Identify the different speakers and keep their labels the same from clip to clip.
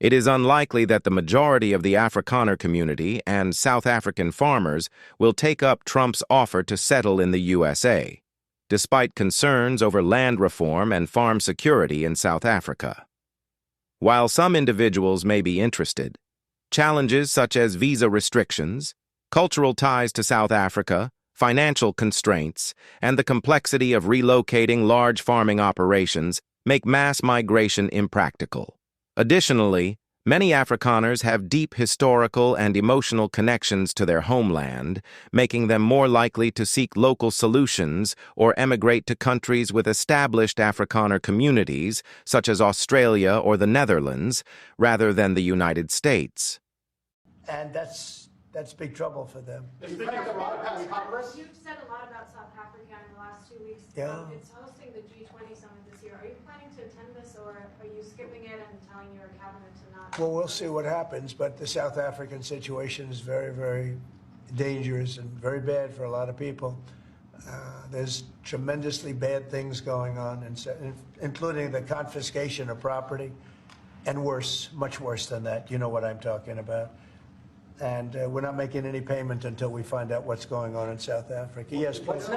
Speaker 1: It is unlikely that the majority of the Afrikaner community and South African farmers will take up Trump's offer to settle in the USA, despite concerns over land reform and farm security in South Africa. While some individuals may be interested, challenges such as visa restrictions, cultural ties to South Africa, financial constraints, and the complexity of relocating large farming operations make mass migration impractical. Additionally, many Afrikaners have deep historical and emotional connections to their homeland, making them more likely to seek local solutions or emigrate to countries with established Afrikaner communities, such as Australia or the Netherlands, rather than the United States.
Speaker 2: And that's big trouble for them.
Speaker 3: You've said a lot about South Africa in the last 2 weeks.
Speaker 2: Yeah.
Speaker 3: It's hosting the G20 summit this year. Are you planning to attend this, or are you skipping it and telling your cabinet to not?
Speaker 2: Well, we'll see what happens, but the South African situation is very, very dangerous and very bad for a lot of people. There's tremendously bad things going on, including the confiscation of property, and worse, much worse than that. You know what I'm talking about. And we're not making any payment until we find out what's going on in South Africa. Yes, please.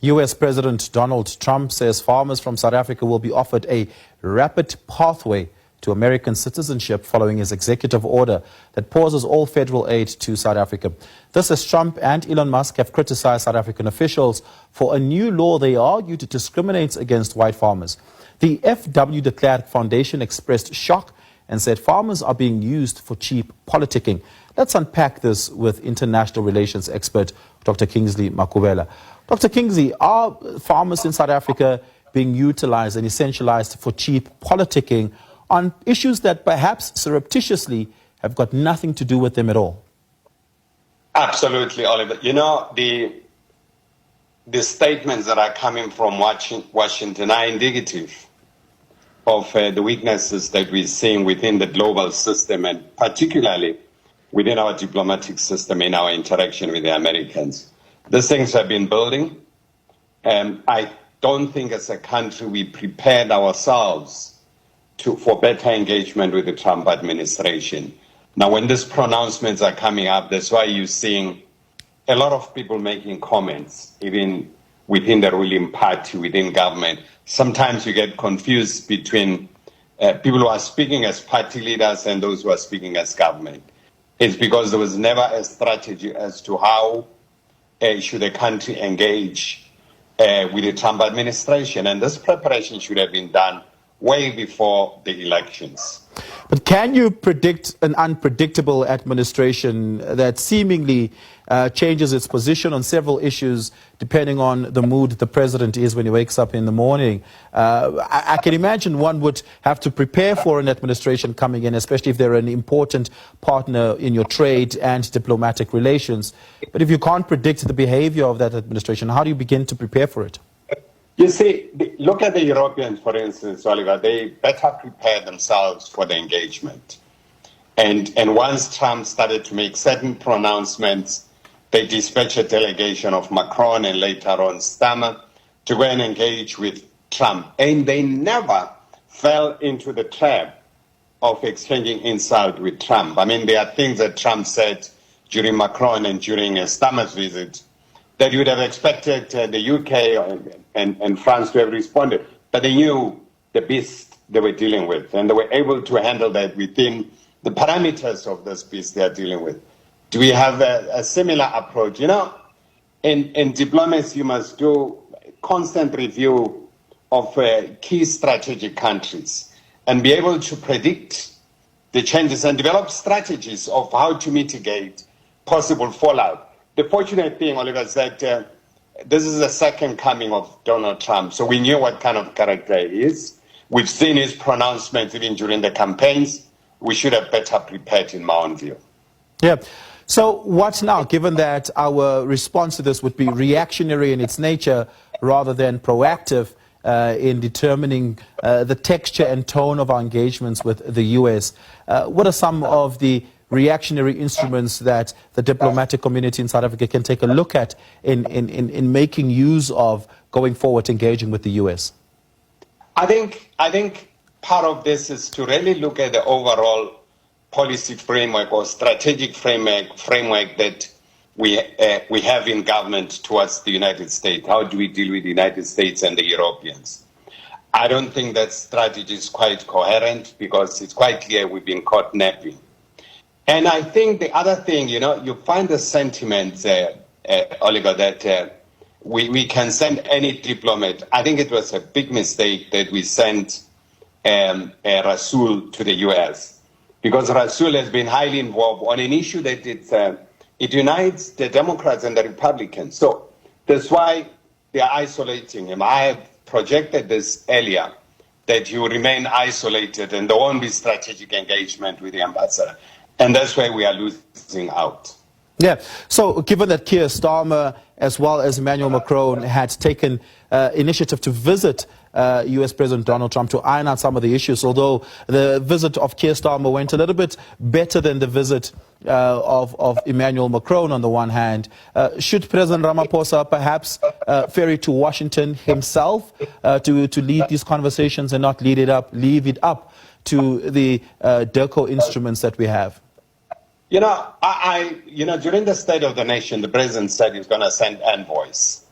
Speaker 4: U.S. President Donald Trump says farmers from South Africa will be offered a rapid pathway to American citizenship following his executive order that pauses all federal aid to South Africa. This as Trump and Elon Musk have criticized South African officials for a new law they argue discriminates against white farmers. The FW de Klerk Foundation expressed shock and said farmers are being used for cheap politicking. Let's unpack this with international relations expert Dr. Kingsley Makubela. Dr. Kingsley, are farmers in South Africa being utilized and essentialized for cheap politicking on issues that perhaps surreptitiously have got nothing to do with them at all?
Speaker 5: Absolutely, Oliver. You know, the statements that are coming from Washington are indicative of the weaknesses that we're seeing within the global system, and particularly within our diplomatic system in our interaction with the Americans. These things have been building, and I don't think as a country we prepared ourselves for better engagement with the Trump administration. Now, when these pronouncements are coming up, that's why you're seeing a lot of people making comments, even within the ruling party, within government. Sometimes you get confused between people who are speaking as party leaders and those who are speaking as government. It's because there was never a strategy as to how should a country engage with the Trump administration. And this preparation should have been done way before the elections.
Speaker 4: But can you predict an unpredictable administration that seemingly changes its position on several issues depending on the mood the president is when he wakes up in the morning? I can imagine one would have to prepare for an administration coming in, especially if they're an important partner in your trade and diplomatic relations. But if you can't predict the behavior of that administration, how do you begin to prepare for it?
Speaker 5: You see, look at the Europeans, for instance, Oliver. They better prepare themselves for the engagement. And once Trump started to make certain pronouncements, they dispatched a delegation of Macron and later on Stammer to go and engage with Trump. And they never fell into the trap of exchanging insult with Trump. I mean, there are things that Trump said during Macron and during Stammer's visit that you would have expected the UK and France to have responded. But they knew the beast they were dealing with, and they were able to handle that within the parameters of this beast they are dealing with. Do we have a similar approach? You know, in diplomacy, you must do constant review of key strategic countries and be able to predict the changes and develop strategies of how to mitigate possible fallout. The fortunate thing, Oliver, is that this is the second coming of Donald Trump. So we knew what kind of character he is. We've seen his pronouncements even during the campaigns. We should have better prepared, in my own view.
Speaker 4: Yeah. So what now, given that our response to this would be reactionary in its nature rather than proactive in determining the texture and tone of our engagements with the U.S., what are some of the reactionary instruments that the diplomatic community in South Africa can take a look at in making use of going forward engaging with the U.S.?
Speaker 5: I think part of this is to really look at the overall policy framework or strategic framework that we have in government towards the United States. How do we deal with the United States and the Europeans? I don't think that strategy is quite coherent because it's quite clear we've been caught napping. And I think the other thing, you find the sentiment, Oliver, that we can send any diplomat. I think it was a big mistake that we sent Rasul to the U.S. because Rasul has been highly involved on an issue that it unites the Democrats and the Republicans. So that's why they are isolating him. I have projected this earlier, that he will remain isolated and there won't be strategic engagement with the ambassador. And that's where we are losing out.
Speaker 4: Yeah. So given that Keir Starmer as well as Emmanuel Macron had taken initiative to visit U.S. President Donald Trump to iron out some of the issues, although the visit of Keir Starmer went a little bit better than the visit of Emmanuel Macron on the one hand, should President Ramaphosa perhaps ferry to Washington himself to lead these conversations and not leave it up to the DIRCO instruments that we have?
Speaker 5: During the State of the Nation, the president said he's going to send envoys.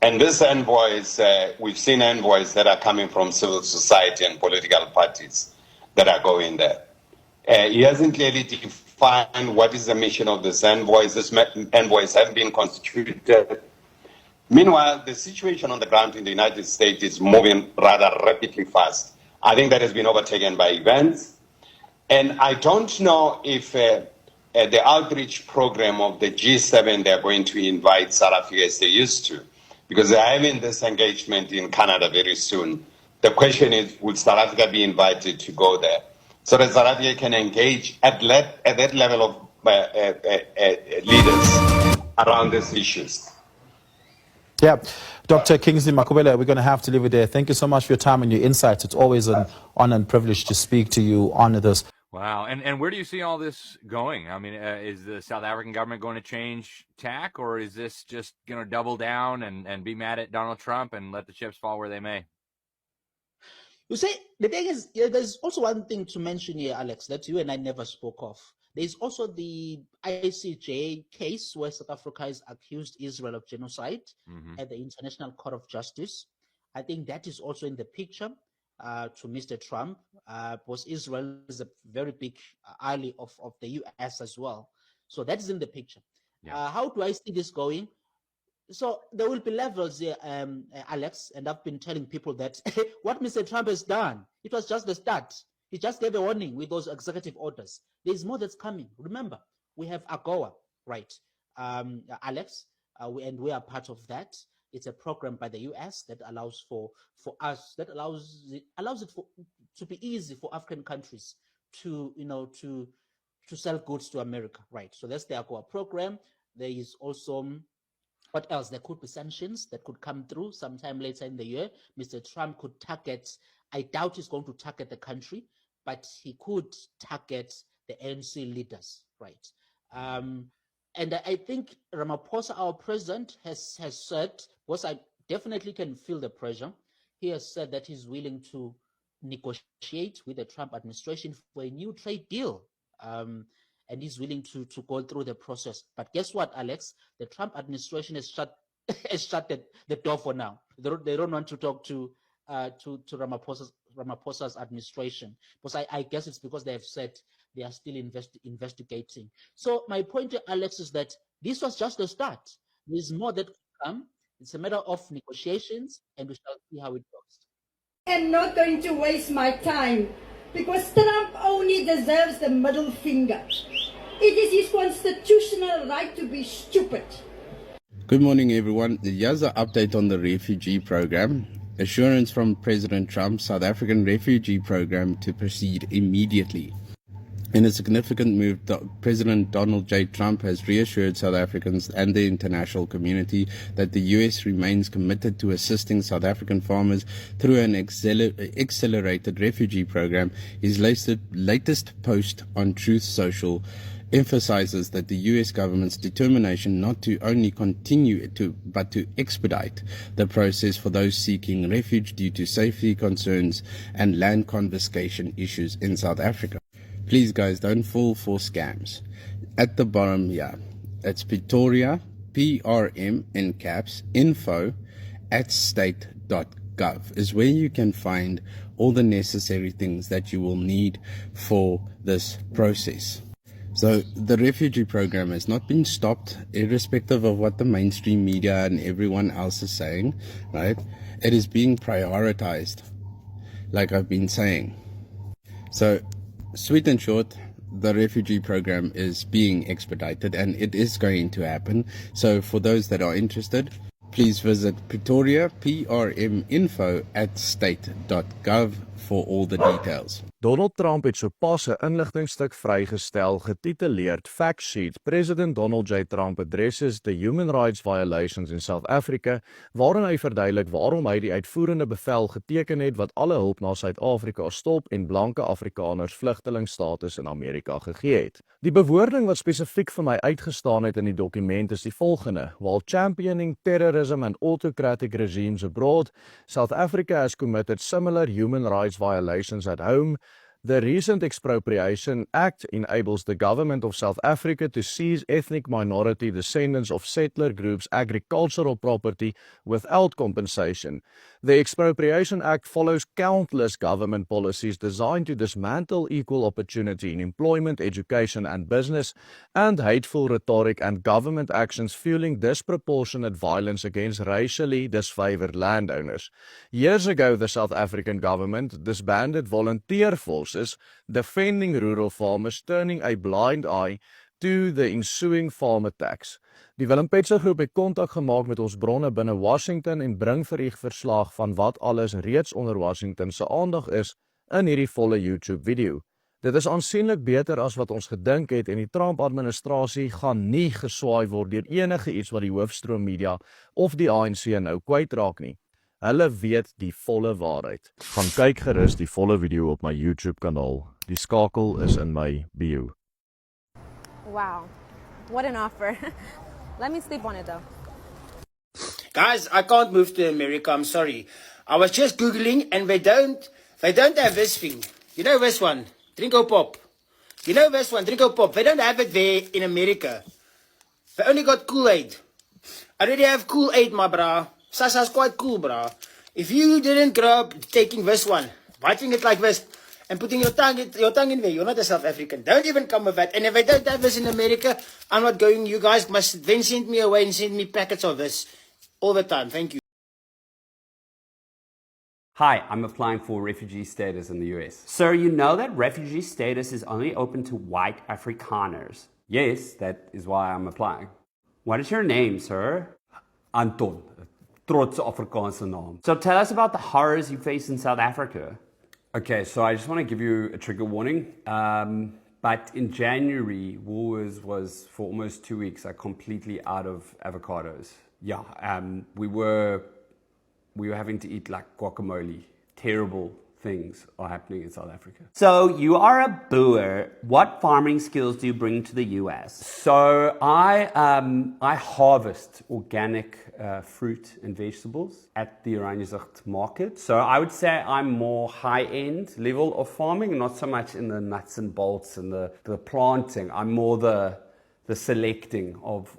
Speaker 5: And these envoys, we've seen envoys that are coming from civil society and political parties that are going there. He hasn't clearly defined what is the mission of these envoys. These envoys haven't been constituted. Meanwhile, the situation on the ground in the United States is moving rather rapidly fast. I think that has been overtaken by events. And I don't know if the outreach program of the G7, they're going to invite South Africa as they used to, because they're having this engagement in Canada very soon. The question is, would South Africa be invited to go there so that South Africa can engage at that level of leaders around these issues?
Speaker 4: Yeah. Dr. Kingsley Makubele, we're going to have to leave it there. Thank you so much for your time and your insights. It's always an honor and privilege to speak to you on this.
Speaker 6: Wow. And where do you see all this going? I mean, is the South African government going to change tack, or is this just going to double down and be mad at Donald Trump and let the chips fall where they may?
Speaker 7: You see, the thing is, there's also one thing to mention here, Alex, that you and I never spoke of. There's also the ICJ case where South Africa has accused Israel of genocide at the International Court of Justice. I think that is also in the picture to Mr. Trump, because Israel is a very big ally of the U.S. as well. So that is in the picture. Yeah. How do I see this going? So there will be levels here, Alex, and I've been telling people that what Mr. Trump has done, it was just the start. He just gave a warning with those executive orders. There's more that's coming. Remember, we have AGOA, right, Alex, and we are part of that. It's a program by the U.S. that allows for us, that allows it to be easy for African countries to sell goods to America, right? So that's the AGOA program. There is also, what else? There could be sanctions that could come through sometime later in the year. Mr. Trump could target, I doubt he's going to target the country, but he could target the ANC leaders, right? And I think Ramaphosa, our president, has said, because I definitely can feel the pressure, he has said that he's willing to negotiate with the Trump administration for a new trade deal. And he's willing to go through the process. But guess what, Alex? The Trump administration has shut the door for now. They don't want to talk to Ramaphosa's administration, because I guess it's because they have said they are still investigating. So my point, Alex, is that this was just the start. There's more that could come. It's a matter of negotiations, and we shall see how it goes.
Speaker 8: I'm not going to waste my time, because Trump only deserves the middle finger. It is his constitutional right to be stupid.
Speaker 9: Good morning, everyone. Here's an update on the refugee program. Assurance from President Trump's South African refugee program to proceed immediately. In a significant move, President Donald J. Trump has reassured South Africans and the international community that the U.S. remains committed to assisting South African farmers through an accelerated refugee program. His latest post on Truth Social emphasizes that the US government's determination not to only continue but to expedite the process for those seeking refuge due to safety concerns and land confiscation issues in South Africa. Please guys, don't fall for scams. At the bottom here, it's Pretoria, PRM in caps, info@state.gov is where you can find all the necessary things that you will need for this process. So the refugee program has not been stopped, irrespective of what the mainstream media and everyone else is saying, right? It is being prioritized, like I've been saying. So, sweet and short, the refugee program is being expedited and it is going to happen. So for those that are interested, please visit Pretoria, PRM info@state.gov for all the details.
Speaker 10: Donald Trump het sopas 'n inligtingstuk vrygestel getiteleerd Fact Sheet President Donald J. Trump addresses the human rights violations in South Africa, waarin hy verduidelik waarom hy die uitvoerende bevel geteken het wat alle hulp na Suid-Afrika stop en blanke Afrikaners vlugtelingstatus in Amerika gegee het. Die bewoording wat spesifiek vir my uitgestaan het in die dokument is die volgende: While championing terrorism and autocratic regimes abroad, South Africa has committed similar human rights violations at home. The recent Expropriation Act enables the government of South Africa to seize ethnic minority descendants of settler groups' agricultural property without compensation. The Expropriation Act follows countless government policies designed to dismantle equal opportunity in employment, education and business, and hateful rhetoric and government actions fueling disproportionate violence against racially disfavored landowners. Years ago, the South African government disbanded volunteer forces, defending rural farmers, turning a blind eye to the ensuing farm attacks. Die Willem Petse groep het kontak gemaak met ons bronne binne Washington en bring vir u verslag van wat alles reeds onder Washington se aandag is in hierdie volle YouTube video. Dit is aansienlik beter as wat ons gedink het en die Trump-administrasie gaan nie geswaai word deur enige iets wat die hoofstroom media of die ANC nou kwytraak nie. Hulle weet die volle waarheid. Gaan kyk gerus die volle video op my YouTube kanaal. Die skakel is in my bio.
Speaker 3: Wow, what an offer. Let me sleep on it though.
Speaker 11: Guys, I can't move to America, I'm sorry. I was just Googling and they don't have this thing. You know this one, Drinko Pop. You know this one, Drinko Pop. They don't have it there in America. They only got Kool-Aid. I already have Kool-Aid, my bra. Sasa's quite cool, bra. If you didn't grow up taking this one, watching it like this, and putting your tongue in there, you're not a South African. Don't even come with that. And if I don't have this in America, I'm not going. You guys must then send me away and send me packets of this all the time. Thank you.
Speaker 12: Hi, I'm applying for refugee status in the US. Sir, you know that refugee status is only open to white Afrikaners. Yes, that is why I'm applying. What is your name, sir? Anton. Trotse Afrikaanse naam. So tell us about the horrors you face in South Africa. Okay, so I just want to give you a trigger warning. But in January, Woolworths was for almost 2 weeks completely out of avocados. Yeah, we were having to eat like guacamole. Terrible things are happening in South Africa.
Speaker 13: So you are a boer. What farming skills do you bring to the US?
Speaker 12: So I harvest organic fruit and vegetables at the Oranjezicht market. So I would say I'm more high-end level of farming, not so much in the nuts and bolts and the planting. I'm more the selecting of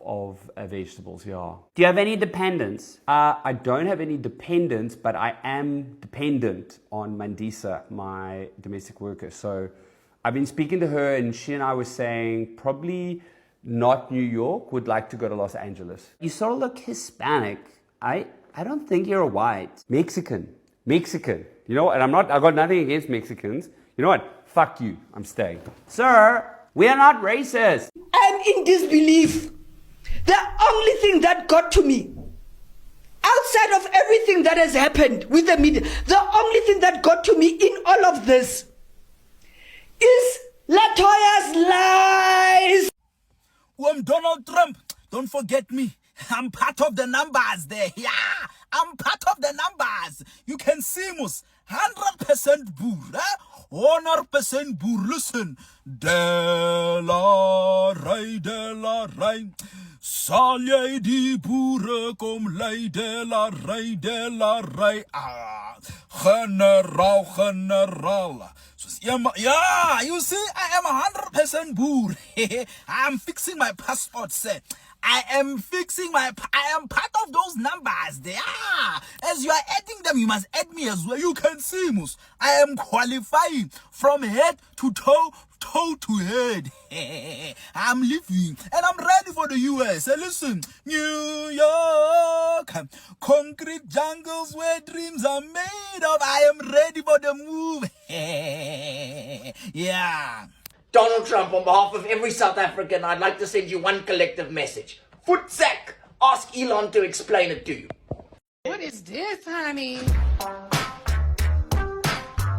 Speaker 12: vegetables, yeah.
Speaker 13: Do you have any dependents?
Speaker 12: I don't have any dependents, but I am dependent on Mandisa, my domestic worker. So I've been speaking to her and she and I were saying probably not New York, would like to go to Los Angeles.
Speaker 13: You sort of look Hispanic. I don't think you're white.
Speaker 12: Mexican. You know what? And I've got nothing against Mexicans. You know what? Fuck you. I'm staying.
Speaker 13: Sir, we are not racist.
Speaker 14: I'm in disbelief. The only thing that got to me, outside of everything that has happened with the media, the only thing that got to me in all of this is Latoya's lies.
Speaker 15: I'm Donald Trump. Don't forget me. I'm part of the numbers there. Yeah, I'm part of the numbers. You can see, Mus. 100% boer, hè? 100% boer. Listen. De la rij. Sal jy die boere kom lei, de la rij. Ah, generaal. Yeah, you see, I am 100% boer. I'm fixing my passport, sir. I am part of those numbers. Yeah. As you are adding them, you must add me as well. You can see, Mus. I am qualifying from head to toe to head. I'm living and I'm ready for the US. Hey, listen, New York, concrete jungles where dreams are made of. I am ready for the move. Yeah.
Speaker 16: Donald Trump, on behalf of every South African, I'd like to send you one collective message. Footsack, ask Elon to explain it to you.
Speaker 17: What is this, honey?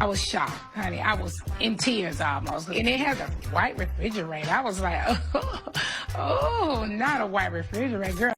Speaker 17: I was shocked, honey. I was in tears almost. And it has a white refrigerator. I was like, oh, not a white refrigerator, girl.